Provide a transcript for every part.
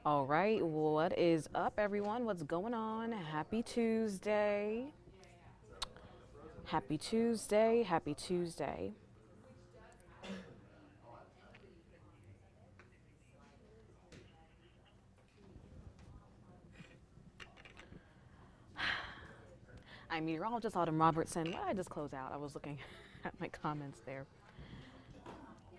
All right, what is up, everyone? What's going on? Happy Tuesday. Happy Tuesday. Happy Tuesday. I'm meteorologist Autumn Robertson. Why did I just close out? I was looking at my comments there.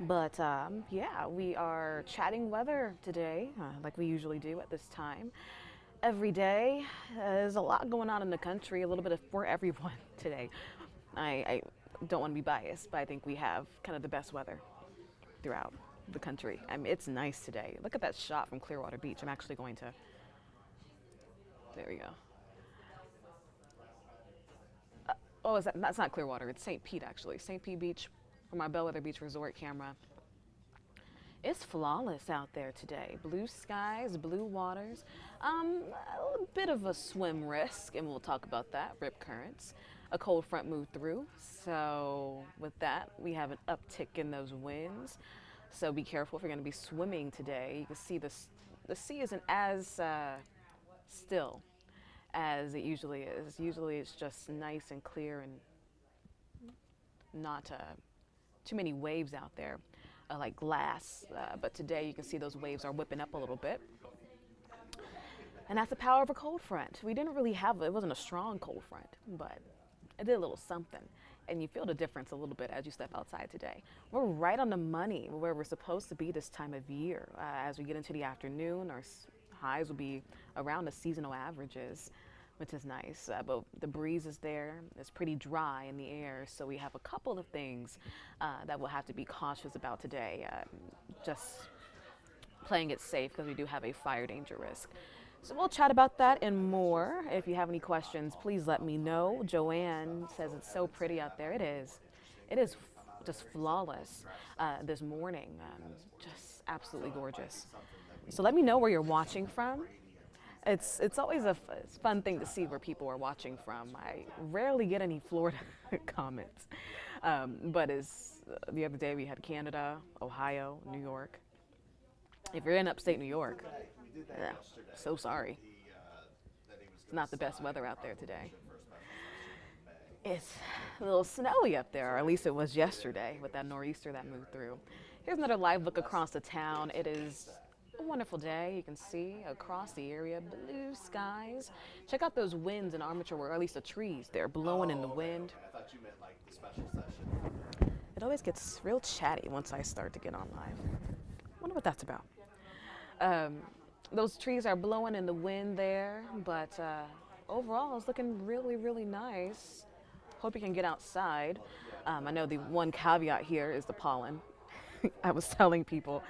But yeah, we are chatting weather today, like we usually do at this time. Every day, there's a lot going on in the country, a little bit of for everyone today. I don't want to be biased, but I think we have kind of the best weather throughout the country. I mean, it's nice today. Look at that shot from Clearwater Beach. I'm actually going to. There we go. Oh, that's not Clearwater. It's St. Pete actually. St. Pete Beach, from our Bellwether Beach Resort camera. It's flawless out there today. Blue skies, blue waters. A bit of a swim risk, and we'll talk about that. Rip currents. A cold front moved through, so with that, we have an uptick in those winds. So be careful if you're going to be swimming today. You can see the sea isn't as still as it usually is. Usually it's just nice and clear and not too many waves out there like glass. But today you can see those waves are whipping up a little bit. And that's the power of a cold front. We didn't really have, it wasn't a strong cold front, but it did a little something. And you feel the difference a little bit as you step outside today. We're right on the money where we're supposed to be this time of year. As we get into the afternoon, our highs will be around the seasonal averages, which is nice. But the breeze is there. It's pretty dry in the air. So we have a couple of things that we'll have to be cautious about today. Just playing it safe because we do have a fire danger risk. So we'll chat about that and more. If you have any questions, please let me know. Joanne says it's so pretty out there. It is. It is just flawless this morning. Just absolutely gorgeous. So let me know where you're watching from. It's always a fun thing to see where people are watching from. I rarely get any Florida comments, but the other day we had Canada, Ohio, New York. If you're in upstate New York, yeah, so sorry. It's not the best weather out there today. It's a little snowy up there, or at least it was yesterday with that nor'easter that moved through. Here's another live look across the town. It is a wonderful day. You can see across the area blue skies. Check out those winds and armature work, or at least the trees. They're blowing in the wind. I thought you meant like the special session. It always gets real chatty once I start to get on live. Wonder what that's about. Um, those trees are blowing in the wind there, but overall it's looking really, really nice. Hope you can get outside. I know the one caveat here is the pollen. I was telling people,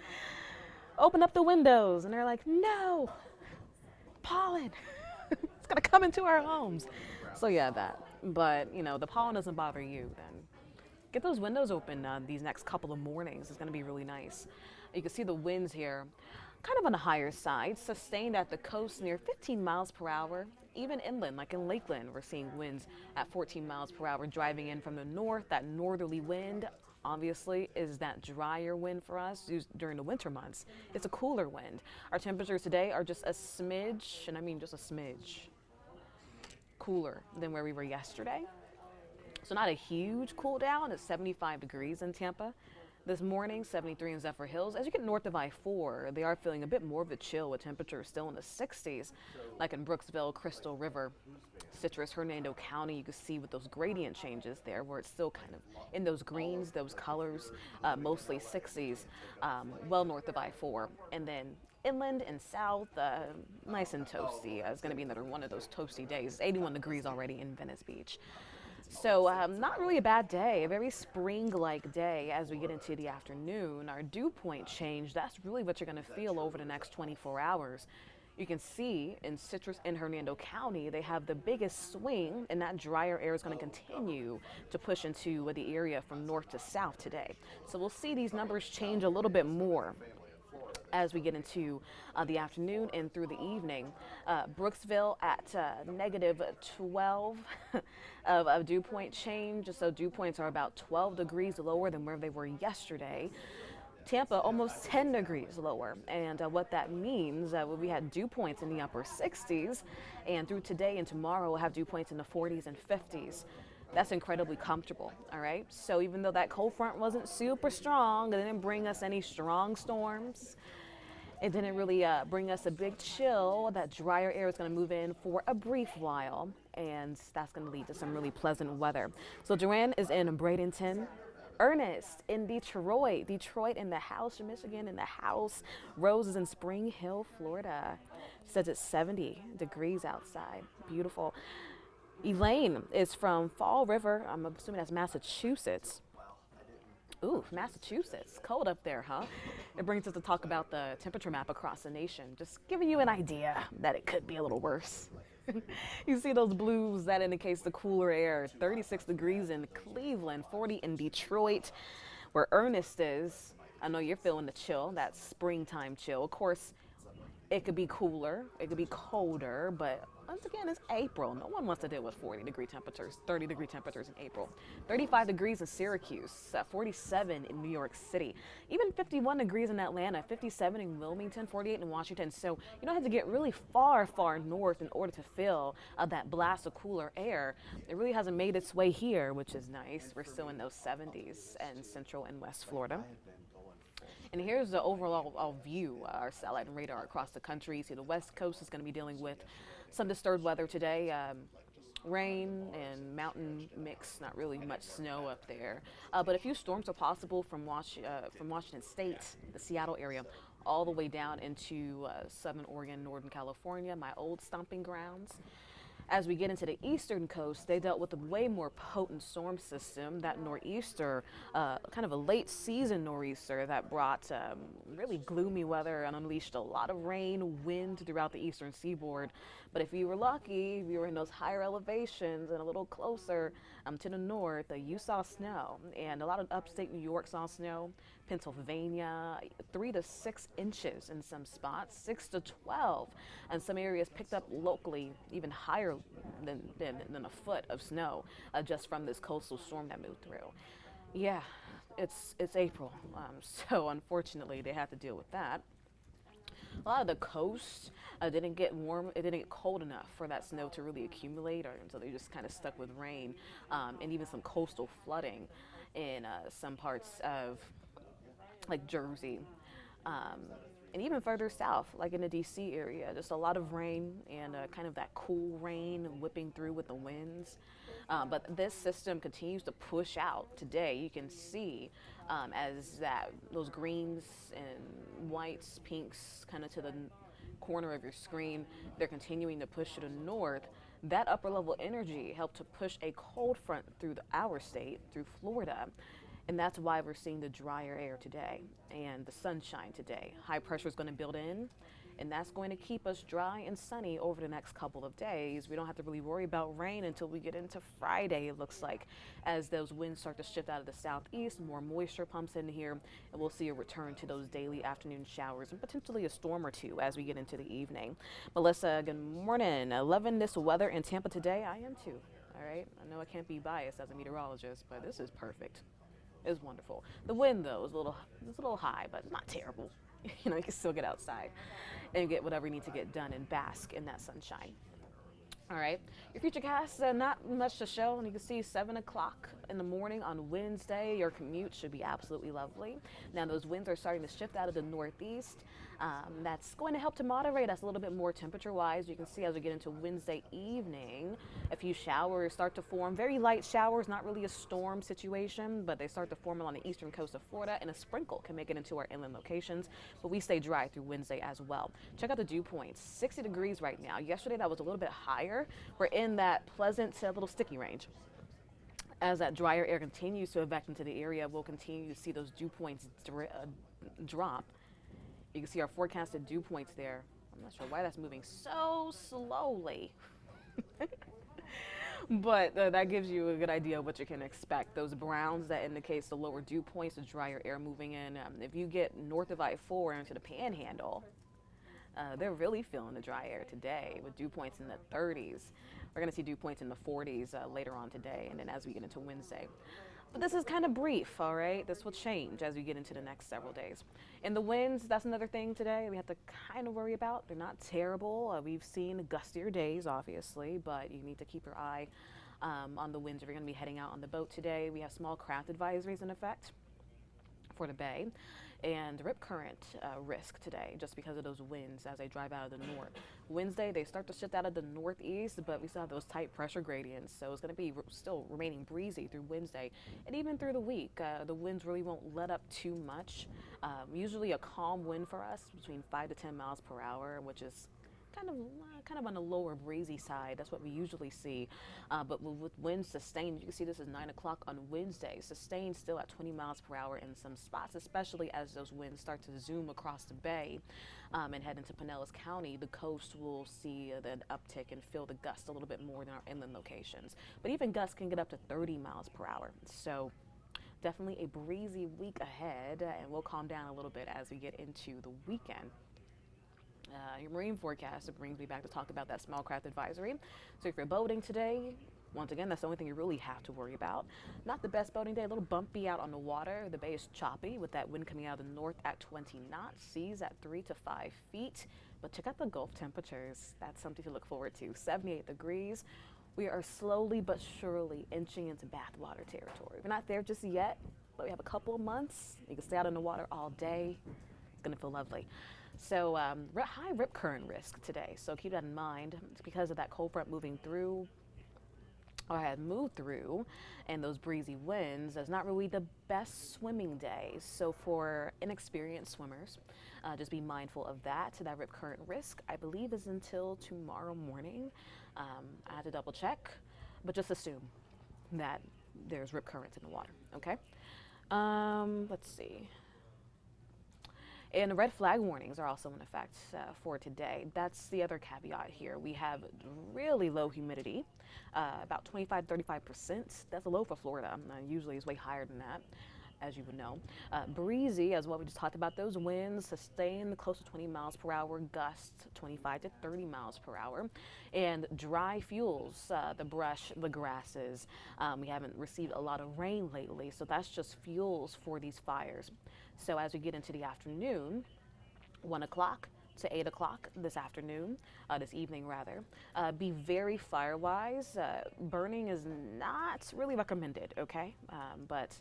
open up the windows, and they're like, no, pollen. It's gonna come into our homes. So yeah, that. But you know, the pollen doesn't bother you, then get those windows open these next couple of mornings. It's gonna be really nice. You can see the winds here, kind of on the higher side, sustained at the coast near 15 miles per hour. Even inland, like in Lakeland, we're seeing winds at 14 miles per hour driving in from the north. That northerly wind, obviously, is that drier wind for us during the winter months. It's a cooler wind. Our temperatures today are just a smidge, and I mean just a smidge, cooler than where we were yesterday. So not a huge cool down. It's 75 degrees in Tampa. This morning, 73 in Zephyr Hills. As you get north of I-4, they are feeling a bit more of the chill with temperatures still in the 60s, like in Brooksville, Crystal River, Citrus, Hernando County. You can see with those gradient changes there where it's still kind of in those greens, those colors, mostly 60s, well north of I-4. And then inland and south, nice and toasty. It's going to be another one of those toasty days. 81 degrees already in Venice Beach. So not really a bad day, a very spring-like day as we get into the afternoon. Our dew point change, that's really what you're going to feel over the next 24 hours. You can see in Citrus and Hernando County, they have the biggest swing, and that drier air is going to continue to push into the area from north to south today. So we'll see these numbers change a little bit more as we get into the afternoon and through the evening. Brooksville at negative 12 of dew point change. So dew points are about 12 degrees lower than where they were yesterday. Tampa almost 10 degrees lower. And what that means, we had dew points in the upper 60s, and through today and tomorrow, we'll have dew points in the 40s and 50s. That's incredibly comfortable, all right? So even though that cold front wasn't super strong, it didn't bring us any strong storms. It didn't really bring us a big chill. That drier air is going to move in for a brief while, and that's going to lead to some really pleasant weather. So Duran is in Bradenton. Ernest in Detroit. Detroit in the house. Michigan in the house. Rose is in Spring Hill, Florida. She says it's 70 degrees outside. Beautiful. Elaine is from Fall River. I'm assuming that's Massachusetts. Ooh, Massachusetts. Cold up there, huh? It brings us to talk about the temperature map across the nation. Just giving you an idea that it could be a little worse. You see those blues, that indicates the cooler air. 36 degrees in Cleveland, 40 in Detroit, where Ernest is. I know you're feeling the chill, that springtime chill. Of course, it could be cooler, it could be colder, but once again, it's April. No one wants to deal with 40-degree temperatures, 30-degree temperatures in April. 35 degrees in Syracuse, 47 in New York City, even 51 degrees in Atlanta, 57 in Wilmington, 48 in Washington. So you don't have to get really far, far north in order to feel that blast of cooler air. It really hasn't made its way here, which is nice. We're still in those 70s in Central and West Florida. And here's the overall view, our satellite and radar across the country. See, the West Coast is going to be dealing with some disturbed weather today. Rain and mountain mix, not really much snow up there. But a few storms are possible from Washington State, the Seattle area, all the way down into southern Oregon, northern California, my old stomping grounds. As we get into the eastern coast, they dealt with a way more potent storm system, that nor'easter, kind of a late season nor'easter that brought really gloomy weather and unleashed a lot of rain, wind throughout the eastern seaboard. But if you were lucky, if you were in those higher elevations and a little closer to the north, you saw snow. And a lot of upstate New York saw snow. Pennsylvania, 3 to 6 inches in some spots, 6 to 12. And some areas picked up locally even higher than a foot of snow just from this coastal storm that moved through. Yeah, it's April, so unfortunately they have to deal with that. A lot of the coast didn't get warm, it didn't get cold enough for that snow to really accumulate, so they just kind of stuck with rain and even some coastal flooding in some parts of like Jersey. And even further south, like in the DC area, just a lot of rain and kind of that cool rain whipping through with the winds. But this system continues to push out today. You can see as those greens and whites, pinks, kind of to the corner of your screen, they're continuing to push to the north. That upper level energy helped to push a cold front through our state, through Florida. And that's why we're seeing the drier air today and the sunshine today. High pressure is going to build in, and that's going to keep us dry and sunny over the next couple of days. We don't have to really worry about rain until we get into Friday, it looks like, as those winds start to shift out of the southeast, more moisture pumps in here, and we'll see a return to those daily afternoon showers and potentially a storm or two as we get into the evening. Melissa, good morning. Loving this weather in Tampa today. I am too, all right? I know I can't be biased as a meteorologist, but this is perfect. It's wonderful. The wind, though, is a little high, but not terrible. You know, you can still get outside and get whatever you need to get done and bask in that sunshine. All right, your future cast, not much to show, and you can see 7 o'clock in the morning on Wednesday. Your commute should be absolutely lovely. Now, those winds are starting to shift out of the northeast. That's going to help to moderate us a little bit more temperature-wise. You can see as we get into Wednesday evening, a few showers start to form. Very light showers, not really a storm situation, but they start to form along the eastern coast of Florida, and a sprinkle can make it into our inland locations. But we stay dry through Wednesday as well. Check out the dew points, 60 degrees right now. Yesterday, that was a little bit higher. We're in that pleasant, little sticky range. As that drier air continues to evac into the area, we'll continue to see those dew points drop. You can see our forecasted dew points there. I'm not sure why that's moving so slowly. But that gives you a good idea of what you can expect. Those browns, that indicates the lower dew points, the drier air moving in. If you get north of I-4 into the Panhandle, they're really feeling the dry air today with dew points in the 30s. We're going to see dew points in the 40s later on today, and then as we get into Wednesday. But this is kind of brief, all right? This will change as we get into the next several days. And the winds, that's another thing today we have to kind of worry about. They're not terrible. We've seen gustier days, obviously, but you need to keep your eye on the winds if you're going to be heading out on the boat today. We have small craft advisories in effect for the bay and rip current risk today just because of those winds as they drive out of the north. Wednesday, they start to shift out of the northeast, but we still have those tight pressure gradients, so it's going to be still remaining breezy through Wednesday and even through the week. The winds really won't let up too much. Usually a calm wind for us between 5 to 10 miles per hour, which is kind of on the lower breezy side. That's what we usually see. But with winds sustained, you can see this is 9 o'clock on Wednesday, sustained still at 20 miles per hour in some spots, especially as those winds start to zoom across the bay and head into Pinellas County. The coast will see the uptick and feel the gust a little bit more than our inland locations. But even gusts can get up to 30 miles per hour. So definitely a breezy week ahead, and we'll calm down a little bit as we get into the weekend. Your marine forecast, it brings me back to talk about that small craft advisory. So if you're boating today, once again, that's the only thing you really have to worry about. Not the best boating day, a little bumpy out on the water. The bay is choppy with that wind coming out of the north at 20 knots, seas at 3 to 5 feet. But check out the Gulf temperatures. That's something to look forward to. 78 degrees. We are slowly but surely inching into bathwater territory. We're not there just yet, but we have a couple of months. You can stay out in the water all day. It's going to feel lovely. So high rip current risk today, so keep that in mind. It's because of that cold front moving through, or had moved through, and those breezy winds. It's not really the best swimming day. So for inexperienced swimmers, just be mindful of that. That rip current risk, I believe, is until tomorrow morning. I have to double check, but just assume that there's rip currents in the water, okay? Let's see. And red flag warnings are also in effect for today. That's the other caveat here. We have really low humidity, about 25-35%. That's low for Florida. Usually it's way higher than that, as you would know. Breezy, as what we just talked about, those winds sustain close to 20 miles per hour, gusts 25 to 30 miles per hour. And dry fuels, the brush, the grasses. We haven't received a lot of rain lately, so that's just fuels for these fires. So as we get into the afternoon, 1 o'clock to 8 o'clock this afternoon, this evening rather, be very fire-wise. Burning is not really recommended, okay? But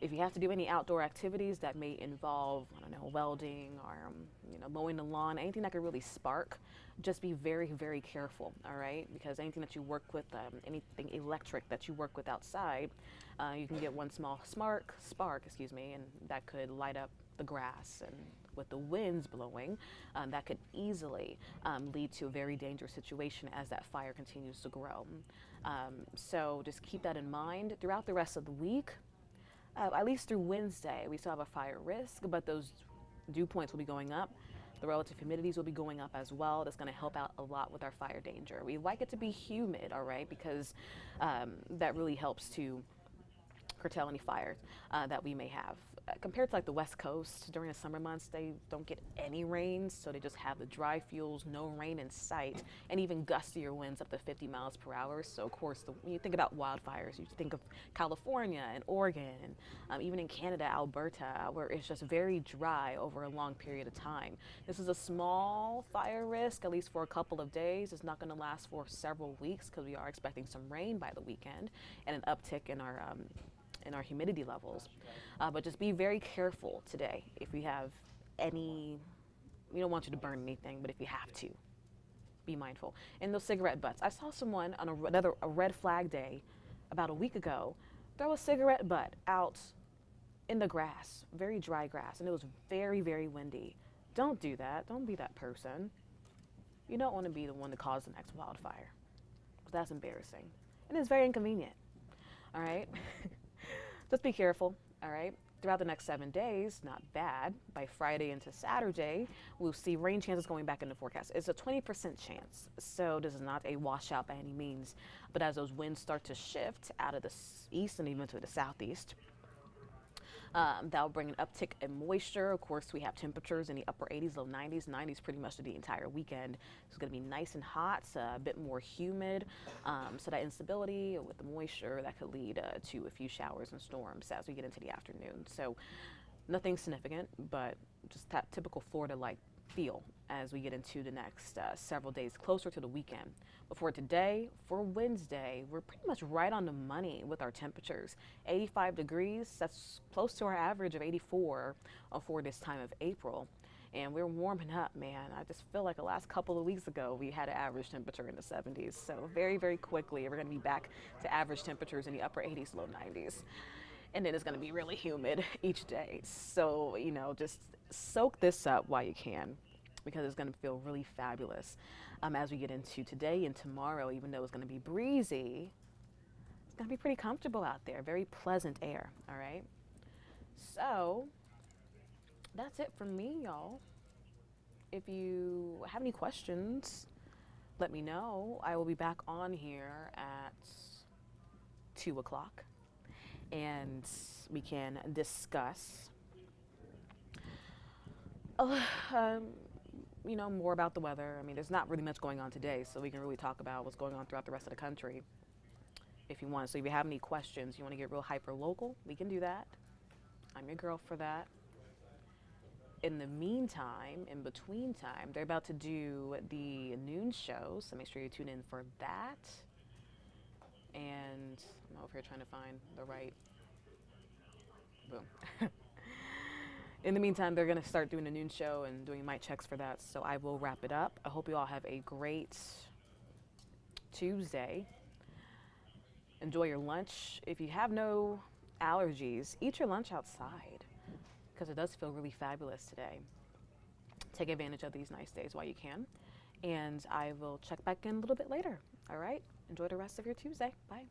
if you have to do any outdoor activities that may involve, I don't know, welding or mowing the lawn, anything that could really spark, just be very, very careful, all right? Because anything that you work with, anything electric that you work with outside, you can get one small spark, and that could light up the grass. And with the winds blowing, that could easily lead to a very dangerous situation as that fire continues to grow. So just keep that in mind throughout the rest of the week. At least through Wednesday, we still have a fire risk, but those dew points will be going up. The relative humidities will be going up as well. That's going to help out a lot with our fire danger. We like it to be humid, all right, because that really helps to curtail any fires that we may have. Compared to like the West Coast, during the summer months, they don't get any rain, so they just have the dry fuels, no rain in sight, and even gustier winds up to 50 miles per hour. So of course, when you think about wildfires, you think of California and Oregon, and even in Canada, Alberta, where it's just very dry over a long period of time. This is a small fire risk, at least for a couple of days. It's not going to last for several weeks because we are expecting some rain by the weekend and an uptick in our humidity levels. But just be very careful today. If you have any, we don't want you to burn anything, but if you have to, be mindful. And those cigarette butts. I saw someone on a red flag day about a week ago throw a cigarette butt out in the grass, very dry grass, and it was very, very windy. Don't do that. Don't be that person. You don't want to be the one to cause the next wildfire. That's embarrassing. And it's very inconvenient. All right? Just be careful, all right? Throughout the next 7 days, not bad. By Friday into Saturday, we'll see rain chances going back in the forecast. It's a 20% chance, so this is not a washout by any means. But as those winds start to shift out of the east and even to the southeast, That'll bring an uptick in moisture. Of course, we have temperatures in the upper 80s, low 90s. 90s pretty much the entire weekend. It's going to be nice and hot, a bit more humid. So that instability with the moisture, that could lead to a few showers and storms as we get into the afternoon. So nothing significant, but just that typical Florida-like feel as we get into the next several days closer to the weekend. But for today, for Wednesday, we're pretty much right on the money with our temperatures. 85 degrees, that's close to our average of 84 for this time of April. And we're warming up, man. I just feel like the last couple of weeks ago, we had an average temperature in the 70s. So very, very quickly, we're going to be back to average temperatures in the upper 80s, low 90s. And then it's going to be really humid each day. So, you know, just soak this up while you can, because it's going to feel really fabulous as we get into today and tomorrow. Even though it's going to be breezy, it's going to be pretty comfortable out there. Very pleasant air, all right? So that's it from me, y'all. If you have any questions, let me know. I will be back on here at 2 o'clock, and we can discuss you know, more about the weather. I mean, there's not really much going on today, so we can really talk about what's going on throughout the rest of the country if you want. So if you have any questions, you want to get real hyper local, we can do that. I'm your girl for that. In the meantime, in between time, they're about to do the noon show, so make sure you tune in for that. And I'm over here trying to find the right, boom. In the meantime, they're going to start doing a noon show and doing mic checks for that, so I will wrap it up. I hope you all have a great Tuesday. Enjoy your lunch. If you have no allergies, eat your lunch outside, because it does feel really fabulous today. Take advantage of these nice days while you can, and I will check back in a little bit later. All right? Enjoy the rest of your Tuesday. Bye.